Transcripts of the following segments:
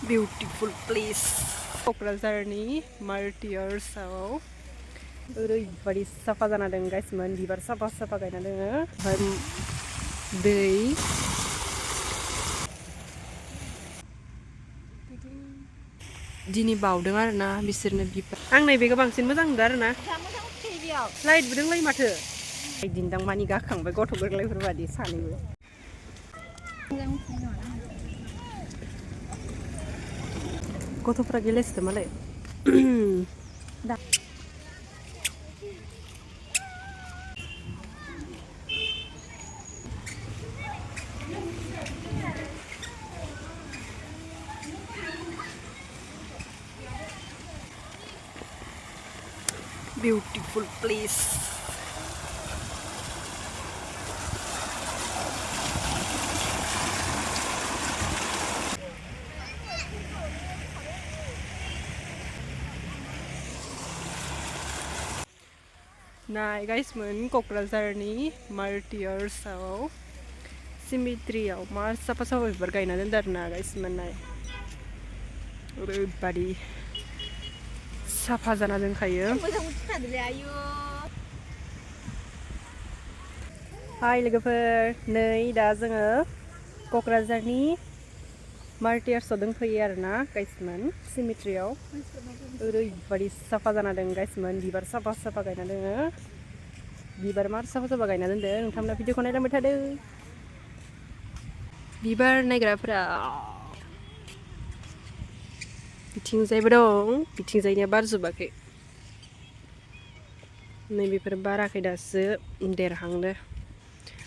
beautiful place. क'क्राझारनि martyrsआव ओरैबायदि साफा जाना दं गाइसमोन बिबार साफा साफा गायना दोङो ओमफ्राय दै दिनै बावदों आरोना बिसोरनो बिबार आं नैबेखौ बांसिन मोजां नुदों आरोना लाइटबो दंलायो माथो दिन्दां मानि गाखांबाय गथ' गोरलैफोर बादि सानैबो गथ'फ्रा गेलेसोदों मालाय beautiful place. नाय गाइसमोन क'क्राझारनि martyrsआव सिमेट्रियाव मा साफा साफा बिबार गायना दोनदों आरोना गाइसमोन नाय ओरैबायदि साफा जाना दोनखायो हाय लोगोफोर नै दा जोङो क'क्राझारनि martyrsआव दंफैयो आरोना गाइसमोन सिमेट्रियाव ओरैबायदि साफा जाना दं गाइसमोन बिबार साफा साफा गायना दोङो बिबार मार साफा साफा गायना दोनदों नोंथांमोना भिडिअखौ नायलांबाय थादों बिबार नायग्राफोरा बिथिंजायबो दं बिथिंजायनिया बारजोबाखै नैबेफोर बाराखै दासो देरहांदो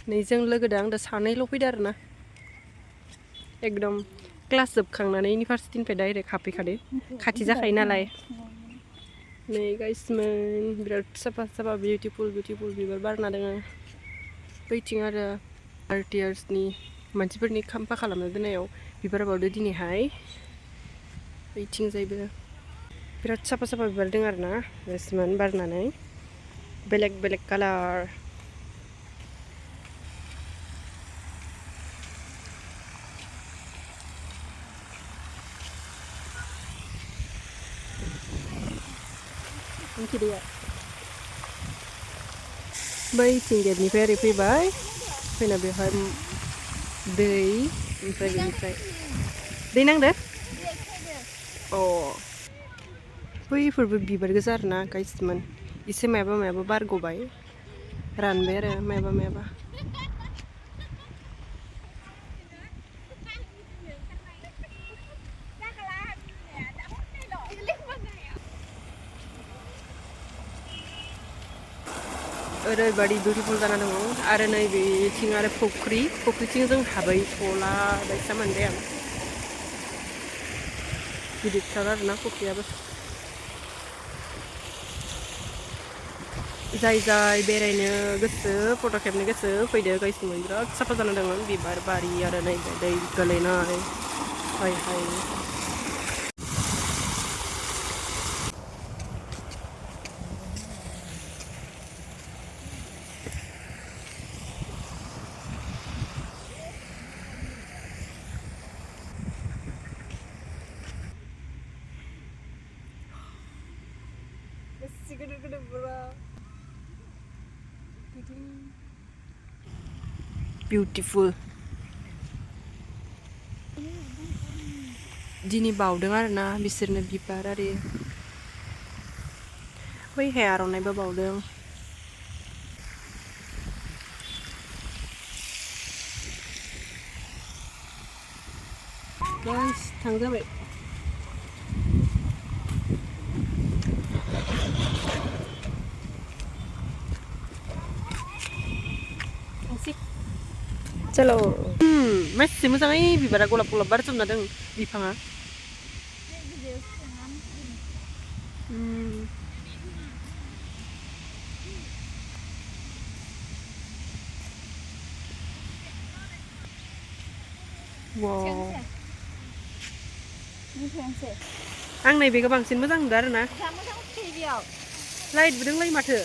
नै जों लोगोदों आं दा सानैल' फैदो आरोना एकदम क्लास जोबखांनानै इउनिभार्सिटिनिफ्राय डाइरेक्ट हाबफैखादो खाथि जाखायो नालाय नै गाइसमोन बिराद साफा साफा बिउटिफुल बिउटिफुल बिबार बारना दोङो बैथिं आरो martyrsनि मानसिफोरनि खाम्फा खालामना दोननायाव बिबार बावदो दिनैहाय बैथिंजायबो बिराद साफा साफा बिबार दङ आरोना गाइसमोन बारनानै बेलेक बेलेक कालार बैथिं गेटनिफ्राय ओरै फैबाय फैना बेवहाय दै ओमफ्राय बेनिफ्राय दै नांदो अ बैफोरबो बिबार गोजा आरोना गाइसमोन एसे मायाबा मायाबा बारग'बाय रानबाय आरो मायाबा मायाबा ओरैबायदि बिउटिफुल जाना दङ आरो नैबेथिं आरो फुख्रिथिं जों हाबैथ'ला बायसा मोनबाय आं गिदिरथार आरोना फुख्रियाबो जाय जाय बेरायनो गोसो फट' खेबनो गोसो फैदो गाइसमोन बिराद साफा जाना दङ बिबार बारि आरो नै दै गोलैनाय हाय हाय beautiful दिनै बावदों आरोना बिसोरनो बिबार आरि बैहाय आर'नाइबो बावदों गाइस थांजाबाय चलो मासे मोजाङै बिबारा गलाब गलाब बारजोबना दं बिफाङा wow आं नैबेखौ बांसिन मोजां नुदों आरोना लाइटबो दंलायो माथो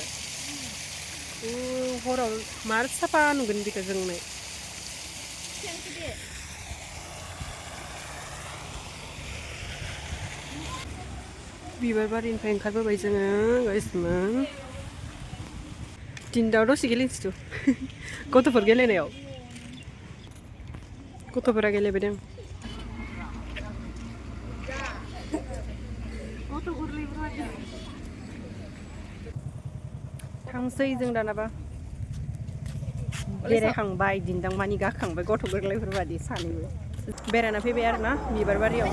हराव मार साफा नुगोन बेखौ जोंनाय बिबार बारिनिफ्राय ओंखारबोबाय जोङो गाइसमोन दिन्दाव दसे गेलेनोसै थ' गथ'फोर गेलेनायाव गथ'फोरा गेलेबाय दं थांसै जों दानाबा बेरायखांबाय दिन्दां मानि गाखांबाय गथ' गोरलैफोर बादि सानैबो बेरायना फैबाय आरो ना बिबार बारियाव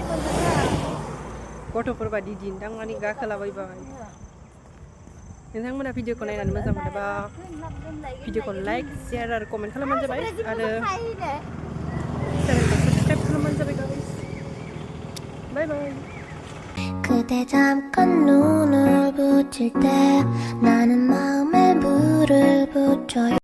गथ'फोर बादि दिन्दां मानि गाखोलाबायबाय नोंथांमोना भिडिअखौ नायनानै मोजां मोनोबा भिडिअखौ लाइक शेयार आरो कमेन्ट खालामबानो जाबाय आरो चेनेलखौ साबस्क्राइब खालामबानो जाबाय गाइस बाय बाय 그대 잠깐 눈을 붙일 때 나는 마음에 불을 붙여요